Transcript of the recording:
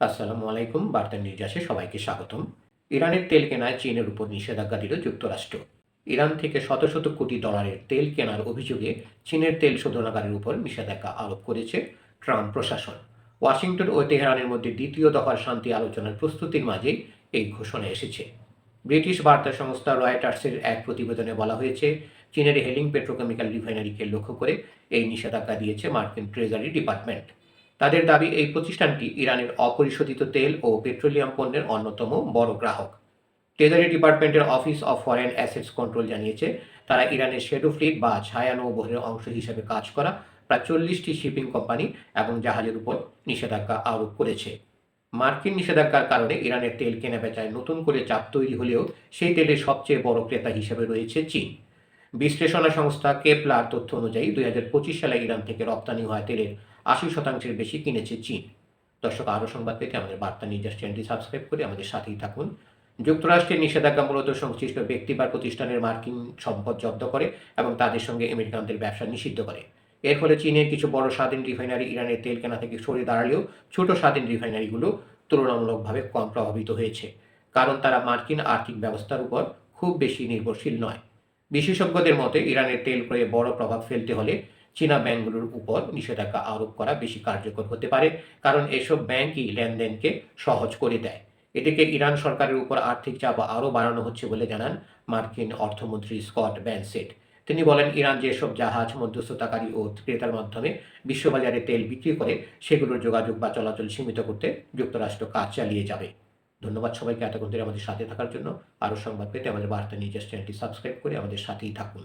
আসসালামু আলাইকুম। বার্তা নির্যাসে সবাইকে স্বাগতম। ইরানের তেল কেনায় চীনের উপর নিষেধাজ্ঞা দিল যুক্তরাষ্ট্র। ইরান থেকে শত শত কোটি ডলারের তেল কেনার অভিযোগে চীনের তেল শোধনাগারের উপর নিষেধাজ্ঞা আরোপ করেছে ট্রাম্প প্রশাসন। ওয়াশিংটন ও তেহরানের মধ্যে দ্বিতীয় দফার শান্তি আলোচনার প্রস্তুতির মাঝেই এই ঘোষণা এসেছে। ব্রিটিশ বার্তা সংস্থা রয়টার্সের এক প্রতিবেদনে বলা হয়েছে, চীনের হেলিং পেট্রোকেমিক্যাল রিফাইনারিকে লক্ষ্য করে এই নিষেধাজ্ঞা দিয়েছে মার্কিন ট্রেজারি ডিপার্টমেন্ট। তাদের দাবি, এই প্রতিষ্ঠানটি ইরানের অপরিশোধিত তেল ও পেট্রোলিয়াম পণ্যের অন্যতম বড় গ্রাহক। ট্রেজারি ডিপার্টমেন্টের office of foreign assets control জানিয়েছে, তারা ইরানের শ্যাডো ফ্লিট বা ছায়া নৌবহরের অংশ হিসেবে কাজ করা প্রায় 40টি শিপিং কোম্পানি এবং জাহাজের উপর নিষেধাজ্ঞা আরোপ করেছে। মার্কিন নিষেধাজ্ঞার কারণে ইরানের তেল কেনাবেচায় নতুন করে চাপ তৈরি হলেও সেই তেলের সবচেয়ে বড় ক্রেতা হিসেবে রয়েছে চীন। বিশ্লেষণা সংস্থা কেপলার তথ্য অনুযায়ী 2025 সালে ইরান থেকে রপ্তানি হওয়া তেলের 80% বেশি কিনেছে চীন। দর্শক, আরও সংবাদ পেতে আমাদের বার্তা নির্যাস চ্যানেলটি সাবস্ক্রাইব করে আমাদের সাথেই থাকুন। যুক্তরাষ্ট্রের নিষেধাজ্ঞা মূলত সংশ্লিষ্ট ব্যক্তি বা প্রতিষ্ঠানের মার্কিন সম্পদ জব্দ করে এবং তাদের সঙ্গে আমেরিকানদের ব্যবসা নিষিদ্ধ করে। এর ফলে চীনের কিছু বড় স্বাধীন রিফাইনারি ইরানের তেল কেনা থেকে সরে দাঁড়ালেও ছোট স্বাধীন রিফাইনারিগুলো তুলনামূলকভাবে কম প্রভাবিত হয়েছে, কারণ তারা মার্কিন আর্থিক ব্যবস্থার উপর খুব বেশি নির্ভরশীল নয়। বিশেষজ্ঞদের মতে, ইরানের তেল ক্রয়ে বড় প্রভাব ফেলতে হলে চীনা ব্যাংকগুলোর উপর নিষেধাজ্ঞা আরোপ করা বেশি কার্যকর হতে পারে, কারণ এসব ব্যাংকই লেনদেনকে সহজ করে দেয়। এদিকে ইরান সরকারের উপর আর্থিক চাপ আরও বাড়ানো হচ্ছে বলে জানান মার্কিন অর্থমন্ত্রী স্কট ব্যানসেট। তিনি বলেন, ইরান যেসব জাহাজ, মধ্যস্থতাকারী ও ক্রেতার মাধ্যমে বিশ্ববাজারে তেল বিক্রি করে, সেগুলোর যোগাযোগ বা চলাচল সীমিত করতে যুক্তরাষ্ট্র কাজ চালিয়ে যাবে। ধন্যবাদ সবাইকে এতক্ষণ ধরে আমাদের সাথে থাকার জন্য। আরও সংবাদ পেতে আমাদের বার্তা নিউজ চ্যানেলটি সাবস্ক্রাইব করে আমাদের সাথেই থাকুন।